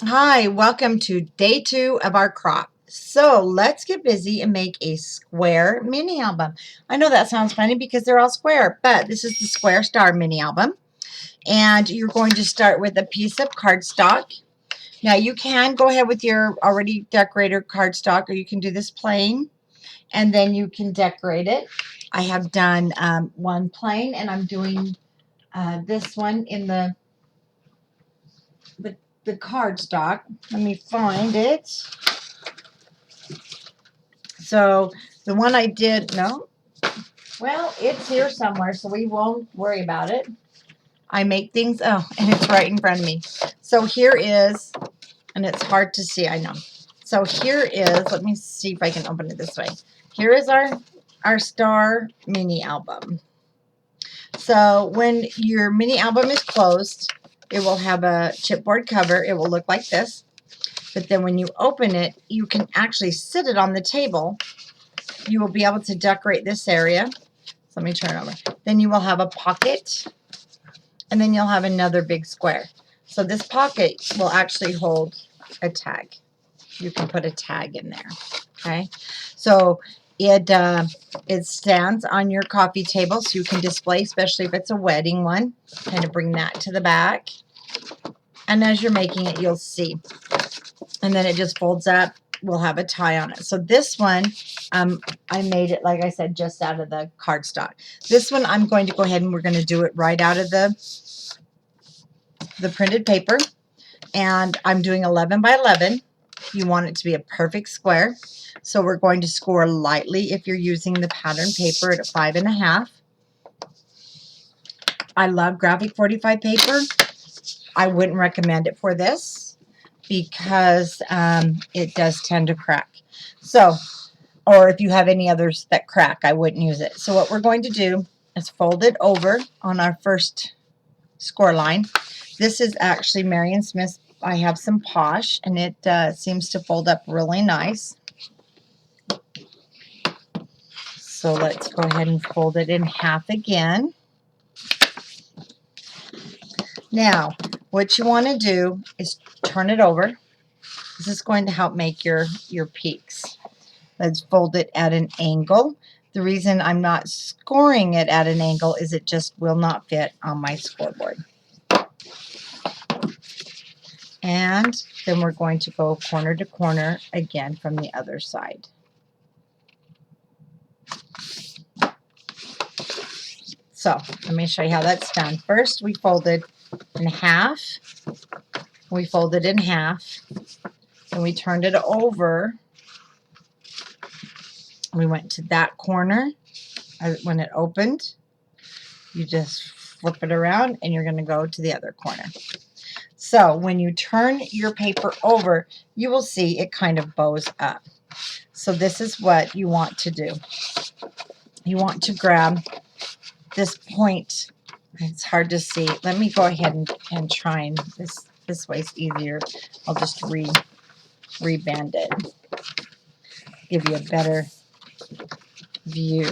Hi, welcome to day 2 of our crop. So let's get busy and make a square mini album. I know that sounds funny because they're all square, but this is the Square Star mini album. And you're going to start with a piece of cardstock. Now you can go ahead with your already decorated cardstock, or you can do this plain and then you can decorate it. I have done one plain, and I'm doing this one in the cardstock. Let me find it. So the one I did, no, well, it's here somewhere, so we won't worry about it. I make things, oh, and it's right in front of me. So here is, and it's hard to see, I know. So here is, let me see if I can open it this way. Here is our star mini album. So when your mini album is closed, it will have a chipboard cover. It will look like this. But then when you open it, you can actually sit it on the table. You will be able to decorate this area. So let me turn it over. Then you will have a pocket, and then you'll have another big square. So this pocket will actually hold a tag. You can put a tag in there. Okay, so it stands on your coffee table, so you can display, especially if it's a wedding one. Kind of bring that to the back, and as you're making it, you'll see. And then it just folds up. We'll have a tie on it. So this one, I made it, like I said, just out of the cardstock. This one, I'm going to go ahead and we're going to do it right out of the printed paper. And I'm doing 11 by 11. You want it to be a perfect square. So we're going to score lightly if you're using the pattern paper at 5.5. I love graphic 45 paper. I wouldn't recommend it for this because it does tend to crack. So, or if you have any others that crack, I wouldn't use it. So what we're going to do is fold it over on our first score line. This is actually Marion Smith. I have some Posh, and it seems to fold up really nice. So let's go ahead and fold it in half again. Now, what you want to do is turn it over. This is going to help make your peaks. Let's fold it at an angle. The reason I'm not scoring it at an angle is it just will not fit on my scoreboard. And then we're going to go corner to corner again from the other side. So let me show you how that's done. First, we folded in half. We folded in half. And we turned it over. We went to that corner. When it opened, you just flip it around and you're going to go to the other corner. So when you turn your paper over, you will see it kind of bows up. So this is what you want to do. You want to grab this point. It's hard to see. Let me go ahead and try, and this way's easier. I'll just reband it. Give you a better view.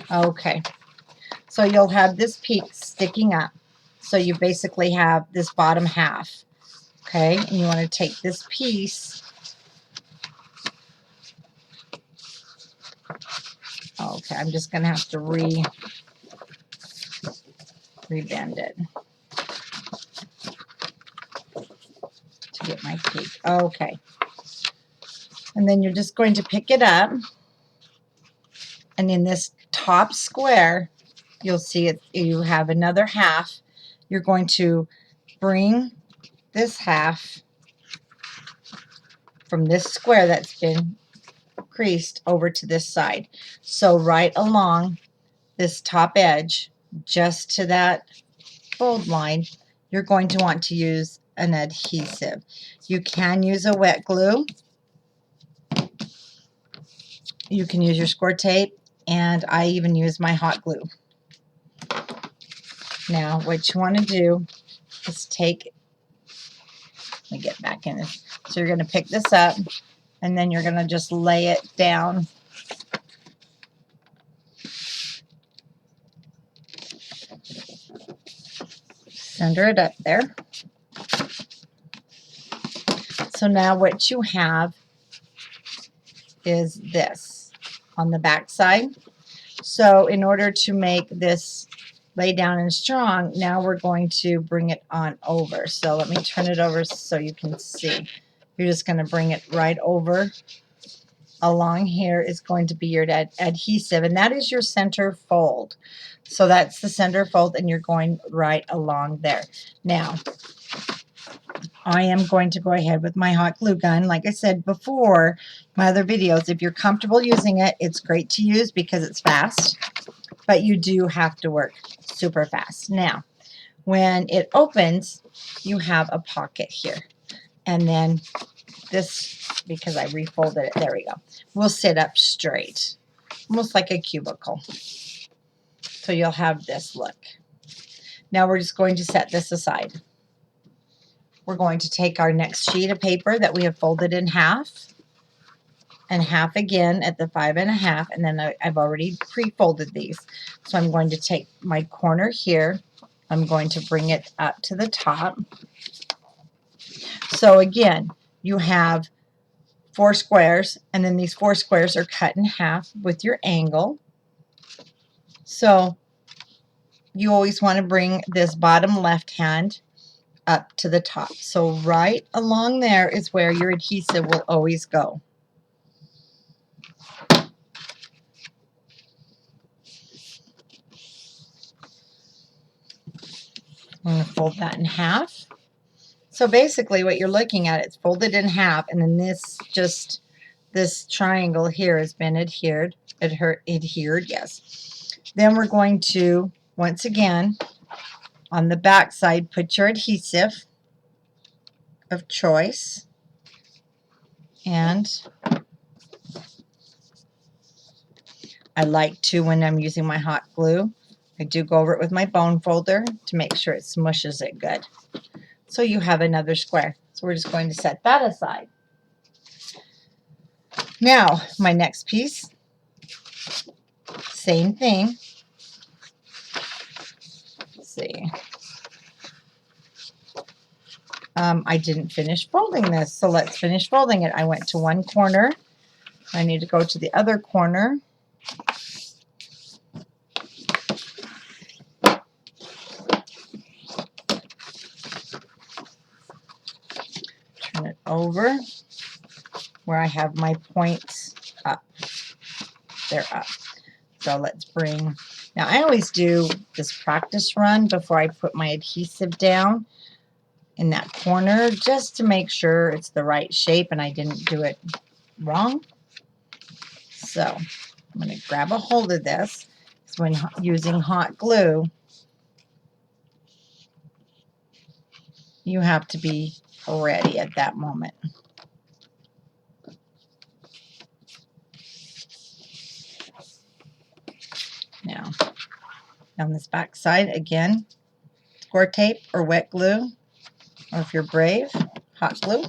Okay. So you'll have this peak sticking up. So you basically have this bottom half. Okay, and you want to take this piece. Okay, I'm just going to have to rebend it to get my peak. Okay. And then you're just going to pick it up. And in this top square, you'll see it. You have another half. You're going to bring this half from this square that's been creased over to this side. So right along this top edge, just to that fold line, you're going to want to use an adhesive. You can use a wet glue. You can use your score tape, and I even use my hot glue. Now, what you want to do is take, let me get back in this. So you're going to pick this up, and then you're going to just lay it down. Center it up there. So now what you have is this on the back side. So in order to make this lay down and strong, now we're going to bring it on over. So let me turn it over so you can see. You're just going to bring it right over. Along here is going to be your adhesive, and that is your center fold. So that's the center fold, and you're going right along there. Now, I am going to go ahead with my hot glue gun. Like I said before, my other videos, if you're comfortable using it, it's great to use because it's fast, but you do have to work super fast. Now, when it opens, you have a pocket here, and then this, because I refolded it, there we go, will sit up straight, almost like a cubicle. So you'll have this look. Now we're just going to set this aside. We're going to take our next sheet of paper that we have folded in half, and half again at the 5 1/2, and then I've already pre-folded these. So I'm going to take my corner here, I'm going to bring it up to the top. So again, you have 4 squares, and then these 4 squares are cut in half with your angle. So you always want to bring this bottom left hand up to the top. So right along there is where your adhesive will always go. I'm going to fold that in half. So basically what you're looking at, it's folded in half, and then this triangle here has been adhered, yes. Then we're going to, once again, on the back side, put your adhesive of choice, and I like to, when I'm using my hot glue, I do go over it with my bone folder to make sure it smushes it good. So you have another square. So we're just going to set that aside. Now, my next piece, same thing. Let's see. I didn't finish folding this, so let's finish folding it. I went to one corner. I need to go to the other corner. Turn it over where I have my points up. They're up. So let's bring, now I always do this practice run before I put my adhesive down in that corner, just to make sure it's the right shape and I didn't do it wrong. So I'm going to grab a hold of this. So when using hot glue, you have to be ready at that moment. Now, on this back side, again, score tape or wet glue, or if you're brave, hot glue.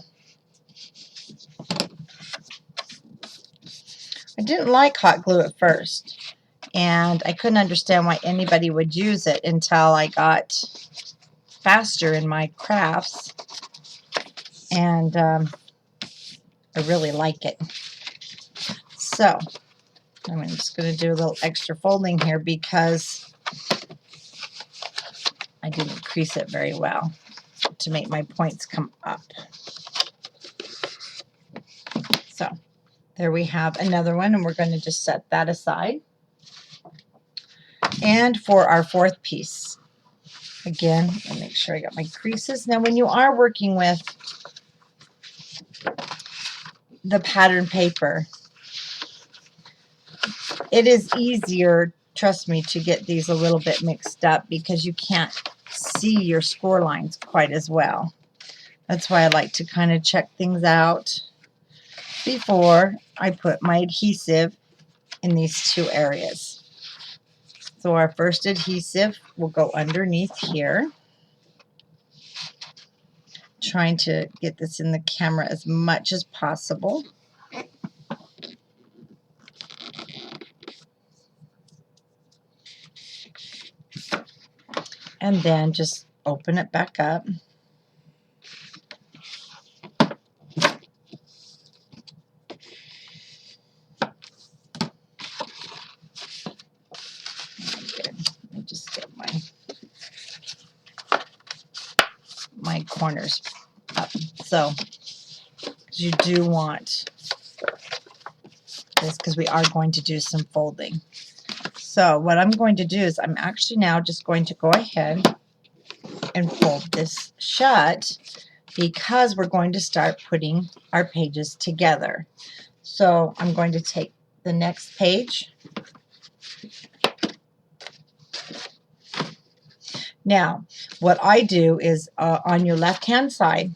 I didn't like hot glue at first, and I couldn't understand why anybody would use it until I got faster in my crafts, and I really like it. So I'm just going to do a little extra folding here because I didn't crease it very well to make my points come up. So there we have another one, and we're going to just set that aside. And for our fourth piece, again, I'll make sure I got my creases. Now when you are working with the pattern paper, it is easier, trust me, to get these a little bit mixed up because you can't see your score lines quite as well. That's why I like to kind of check things out before I put my adhesive in these two areas. So our first adhesive will go underneath here. Trying to get this in the camera as much as possible. And then just open it back up. corners up. So you do want this because we are going to do some folding. So what I'm going to do is I'm actually now just going to go ahead and fold this shut because we're going to start putting our pages together. So I'm going to take the next page. Now, what I do is on your left-hand side,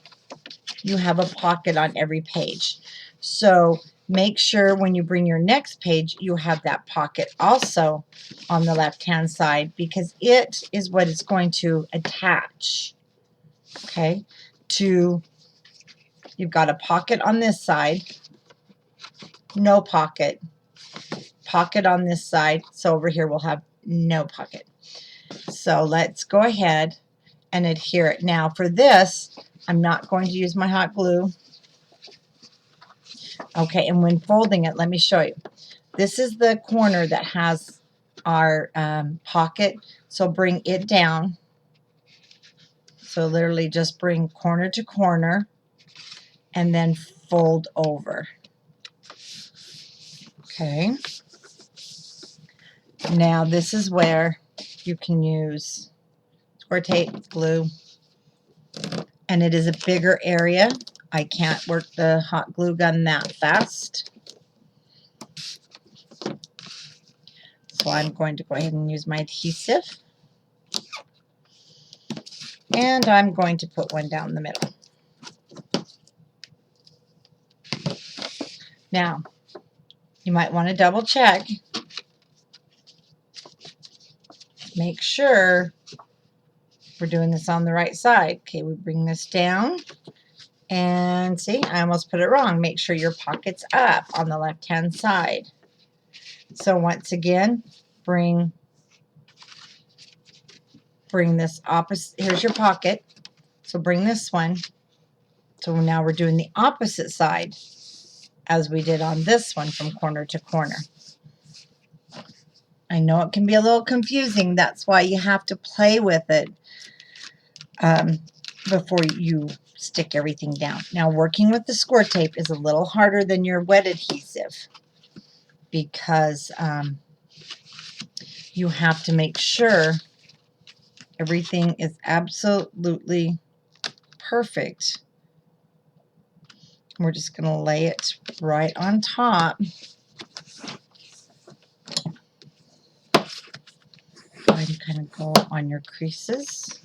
you have a pocket on every page. So make sure when you bring your next page, you have that pocket also on the left-hand side because it is what is going to attach, okay, to, you've got a pocket on this side, no pocket, pocket on this side, so over here we'll have no pocket. So let's go ahead and adhere it. Now for this, I'm not going to use my hot glue. Okay, and when folding it, let me show you. This is the corner that has our pocket, so bring it down. So literally just bring corner to corner and then fold over. Okay. Now this is where you can use score tape, glue, and it is a bigger area. I can't work the hot glue gun that fast. So I'm going to go ahead and use my adhesive. And I'm going to put one down the middle. Now, you might want to double check. Make sure we're doing this on the right side. Okay, we bring this down. And see, I almost put it wrong. Make sure your pocket's up on the left-hand side. So once again, bring this opposite. Here's your pocket. So bring this one. So now we're doing the opposite side as we did on this one from corner to corner. I know it can be a little confusing. That's why you have to play with it before you stick everything down. Now, working with the score tape is a little harder than your wet adhesive because you have to make sure everything is absolutely perfect. We're just going to lay it right on top. Go ahead and kind of go on your creases.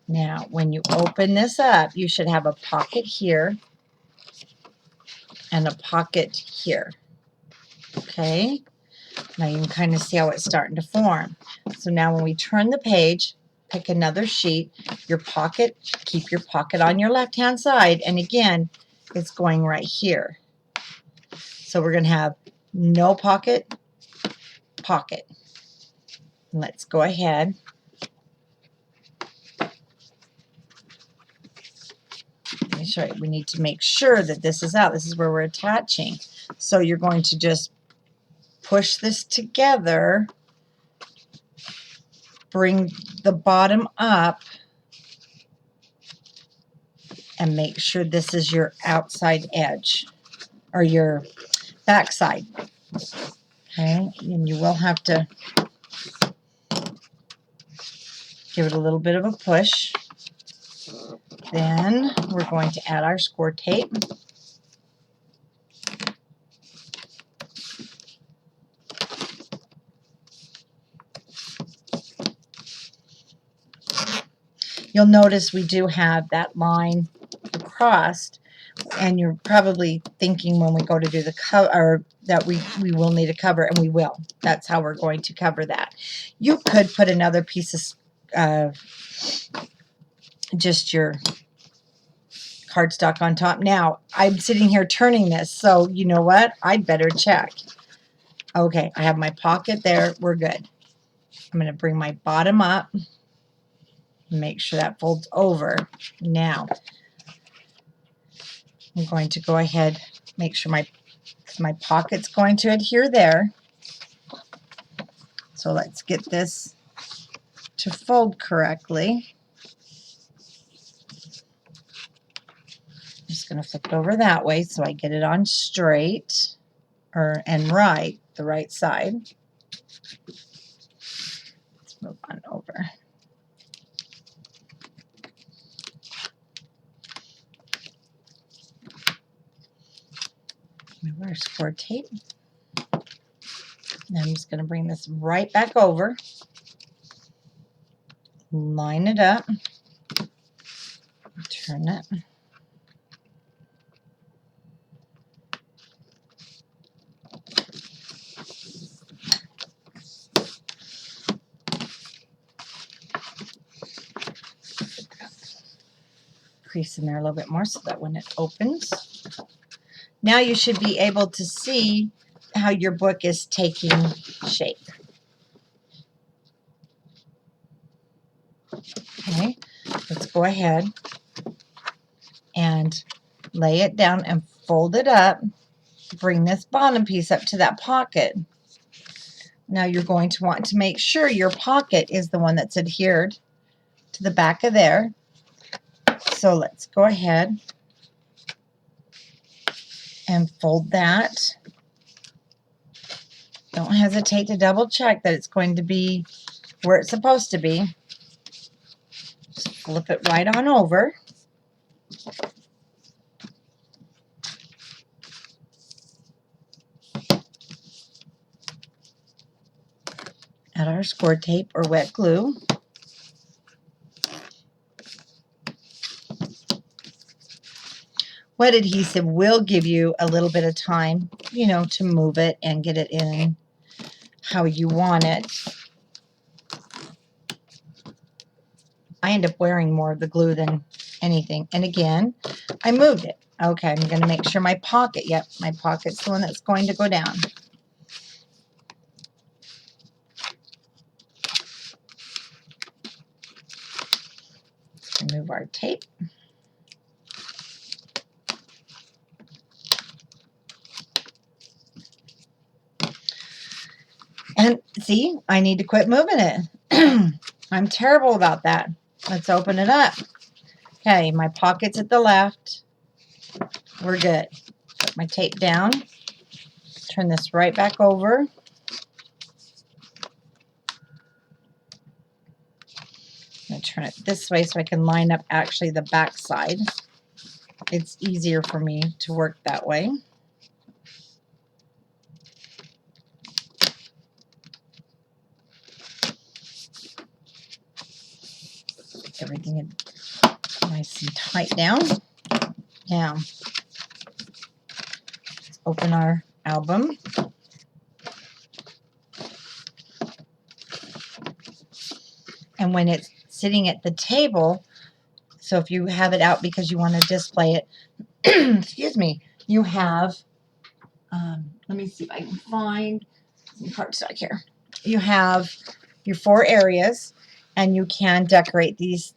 Now, when you open this up, you should have a pocket here and a pocket here. Okay? Now you can kind of see how it's starting to form. So now when we turn the page, pick another sheet, your pocket, keep your pocket on your left-hand side, and again, it's going right here. So we're going to have no pocket, pocket. Let's go ahead. Let me show you. We need to make sure that this is out. This is where we're attaching. So you're going to just push this together, bring the bottom up, and make sure this is your outside edge or your back side. Okay, and you will have to give it a little bit of a push. Then we're going to add our score tape. You'll notice we do have that line across, and you're probably thinking when we go to do the cover that we will need a cover, and we will. That's how we're going to cover that. You could put another piece of just your cardstock on top. Now, I'm sitting here turning this, so you know what? I'd better check. Okay, I have my pocket there. We're good. I'm going to bring my bottom up. Make sure that folds over. Now, I'm going to go ahead, make sure my pocket's going to adhere there. So let's get this to fold correctly. going to flip it over that way so I get it on straight and right, the right side. Let's move on over. Move our score tape. And I'm just going to bring this right back over. Line it up. Turn it. Crease in there a little bit more so that when it opens, now you should be able to see how your book is taking shape. Okay, let's go ahead and lay it down and fold it up. Bring this bottom piece up to that pocket. Now you're going to want to make sure your pocket is the one that's adhered to the back of there. So let's go ahead and fold that. Don't hesitate to double check that it's going to be where it's supposed to be. Just flip it right on over. Add our score tape or wet glue. Wet adhesive will give you a little bit of time, you know, to move it and get it in how you want it. I end up wearing more of the glue than anything. And again, I moved it. Okay, I'm going to make sure my pocket, yep, my pocket's the one that's going to go down. Remove our tape. And see, I need to quit moving it. I'm terrible about that. Let's open it up. Okay, my pocket's at the left. We're good. Put my tape down. Turn this right back over. I'm going to turn it this way so I can line up actually the back side. It's easier for me to work that way. Everything nice and tight down. Now, let's open our album. And when it's sitting at the table, so if you have it out because you want to display it, excuse me, you have, let me see if I can find some cardstock here. You have your 4 areas, and you can decorate these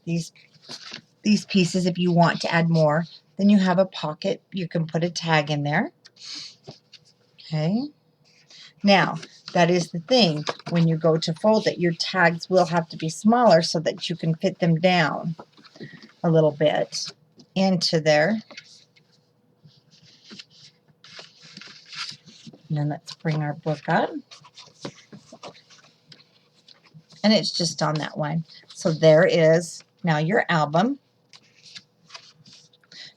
pieces if you want to add more. Then you have a pocket. You can put a tag in there. Okay. Now, that is the thing. When you go to fold it, your tags will have to be smaller so that you can fit them down a little bit into there. And then let's bring our book up. And it's just on that one. So there is now your album.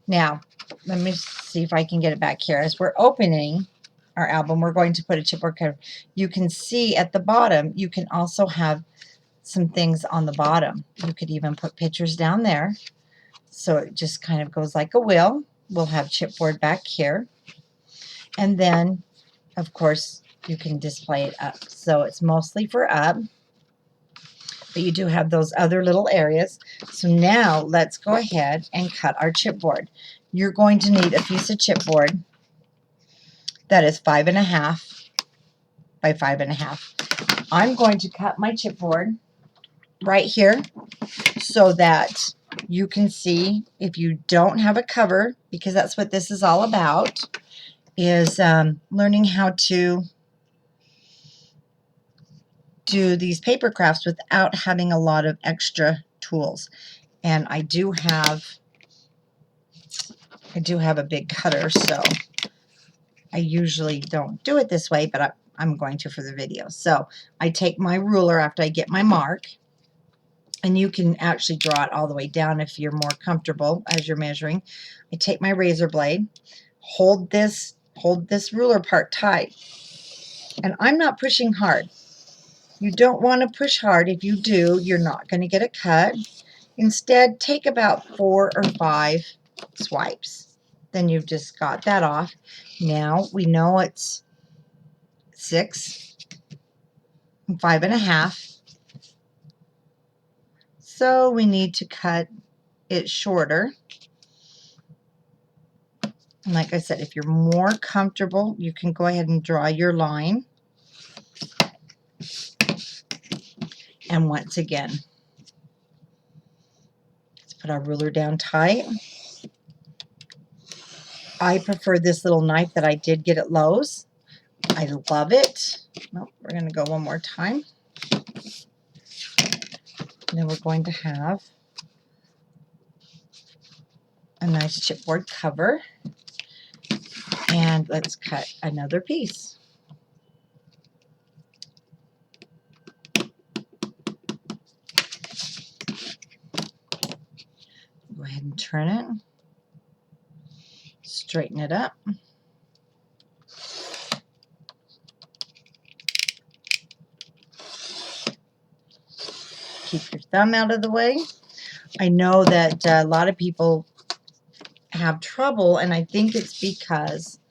Now, let me see if I can get it back here. As we're opening our album, we're going to put a chipboard cover. You can see at the bottom, you can also have some things on the bottom. You could even put pictures down there. So it just kind of goes like a wheel. We'll have chipboard back here. And then, of course, you can display it up. So it's mostly for up. But you do have those other little areas. So now let's go ahead and cut our chipboard. You're going to need a piece of chipboard that is 5.5 by 5.5. I'm going to cut my chipboard right here so that you can see if you don't have a cover, because that's what this is all about, is learning how to do these paper crafts without having a lot of extra tools. And I do have I do have a big cutter, so I usually don't do it this way, but I'm going to for the video. So I take my ruler after I get my mark, and you can actually draw it all the way down if you're more comfortable as you're measuring. I take my razor blade, hold this ruler part tight, and I'm not pushing hard. You don't want to push hard. If you do, you're not going to get a cut. Instead, take about 4 or 5 swipes. Then you've just got that off. Now we know it's 6 and 5.5. So we need to cut it shorter. And like I said, if you're more comfortable, you can go ahead and draw your line. And once again, let's put our ruler down tight. I prefer this little knife that I did get at Lowe's. I love it. Well, we're going to go one more time. And then we're going to have a nice chipboard cover. And let's cut another piece. Go ahead and turn it. Straighten it up. Keep your thumb out of the way. I know that a lot of people have trouble, and I think it's because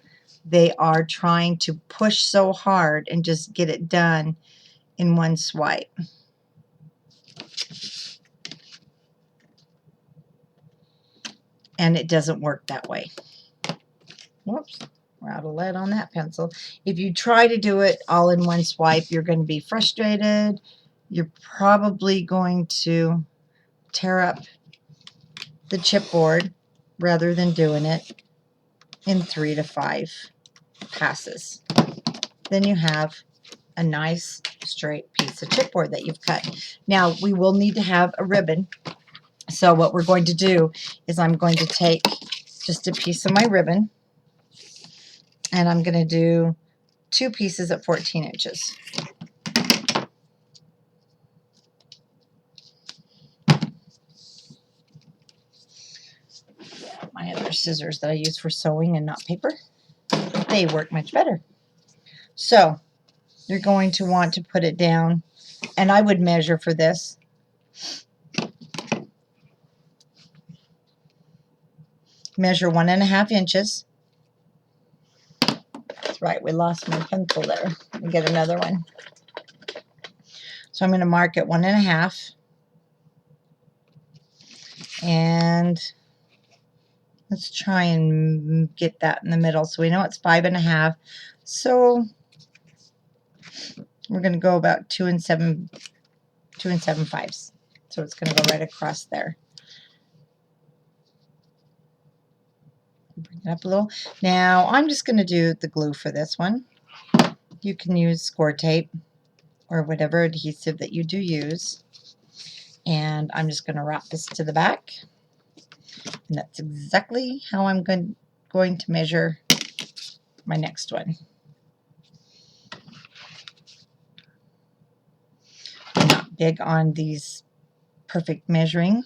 they are trying to push so hard and just get it done in one swipe. And it doesn't work that way. Whoops, we're out of lead on that pencil. If you try to do it all in one swipe, you're going to be frustrated. You're probably going to tear up the chipboard rather than doing it in 3 to 5 passes. Then you have a nice straight piece of chipboard that you've cut. Now we will need to have a ribbon. So what we're going to do is I'm going to take just a piece of my ribbon, and I'm going to do 2 pieces at 14 inches. My other scissors that I use for sewing and not paper, they work much better. So you're going to want to put it down, and I would measure for this. Measure 1.5 inches. That's right, we lost my pencil there. Let me get another one. So I'm going to mark at 1.5. And let's try and get that in the middle. So we know it's 5.5. So we're going to go about 2 7/5. So it's going to go right across there. Bring it up a little. Now I'm just going to do the glue for this one. You can use score tape or whatever adhesive that you do use. And I'm just going to wrap this to the back. And that's exactly how I'm going to measure my next one. I'm not big on these perfect measuring.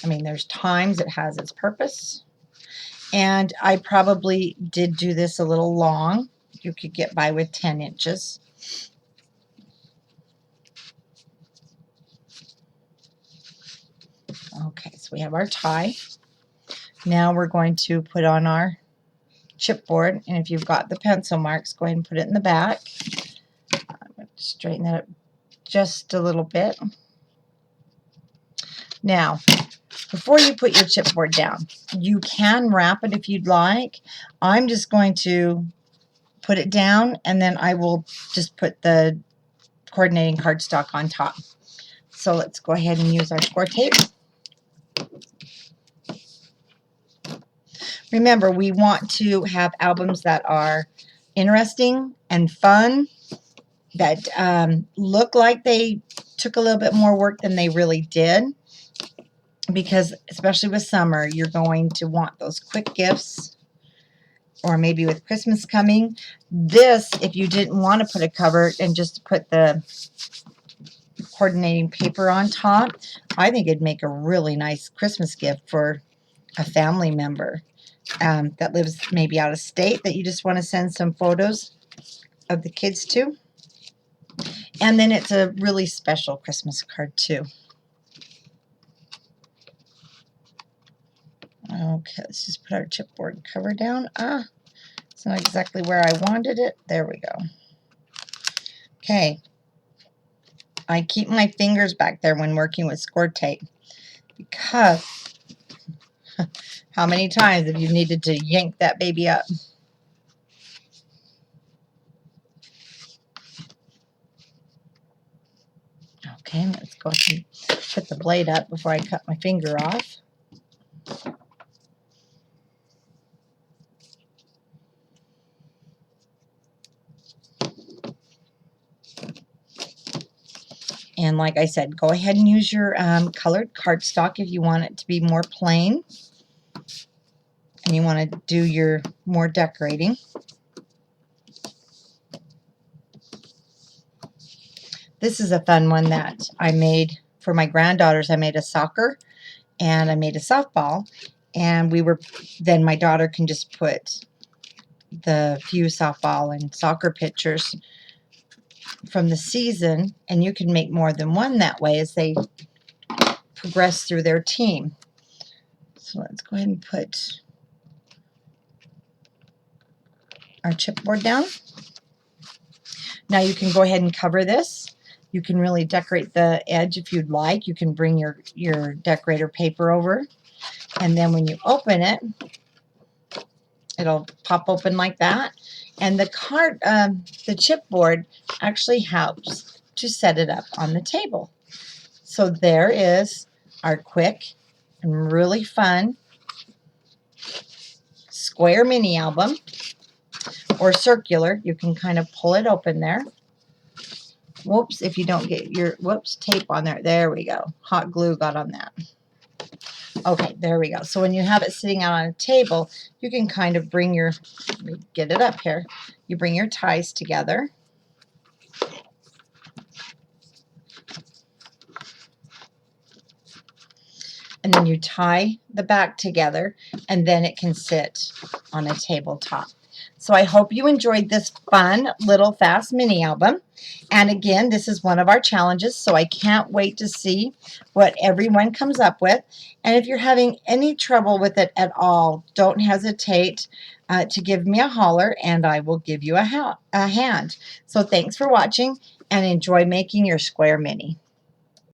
I mean, there's times it has its purpose. And I probably did do this a little long. You could get by with 10 inches. Okay, so we have our tie. Now we're going to put on our chipboard, and if you've got the pencil marks, go ahead and put it in the back. I'm going to straighten that up just a little bit. Now, before you put your chipboard down, you can wrap it if you'd like. I'm just going to put it down, and then I will just put the coordinating cardstock on top. So let's go ahead and use our score tape. Remember, we want to have albums that are interesting and fun, that look like they took a little bit more work than they really did. because especially with summer, you're going to want those quick gifts, or maybe with Christmas coming. This, if you didn't want to put a cover and just put the coordinating paper on top, I think it'd make a really nice Christmas gift for a family member that lives maybe out of state that you just want to send some photos of the kids to. And then it's a really special Christmas card too. Okay, let's just put our chipboard cover down. It's not exactly where I wanted it. There we go. Okay. I keep my fingers back there when working with score tape because how many times have you needed to yank that baby up? Okay, let's go ahead and put the blade up before I cut my finger off. And like I said, go ahead and use your colored cardstock if you want it to be more plain and you want to do your more decorating. This is a fun one that I made for my granddaughters. I made a soccer and I made a softball, and then my daughter can just put the few softball and soccer pictures from the season, and you can make more than one that way as they progress through their team. So let's go ahead and put our chipboard down. Now you can go ahead and cover this. You can really decorate the edge if you'd like. You can bring your decorator paper over, and then when you open it, it'll pop open like that. And the chipboard actually helps to set it up on the table. So there is our quick and really fun square mini album, or circular. You can kind of pull it open there. Whoops, if you don't get your, tape on there. There we go. Hot glue got on that. Okay, there we go. So when you have it sitting out on a table, you can kind of bring your, let me get it up here. You bring your ties together. And then you tie the back together, and then it can sit on a tabletop. So I hope you enjoyed this fun little fast mini album. And again, this is one of our challenges, so I can't wait to see what everyone comes up with. And if you're having any trouble with it at all, don't hesitate to give me a holler, and I will give you a hand. So thanks for watching, and enjoy making your square mini.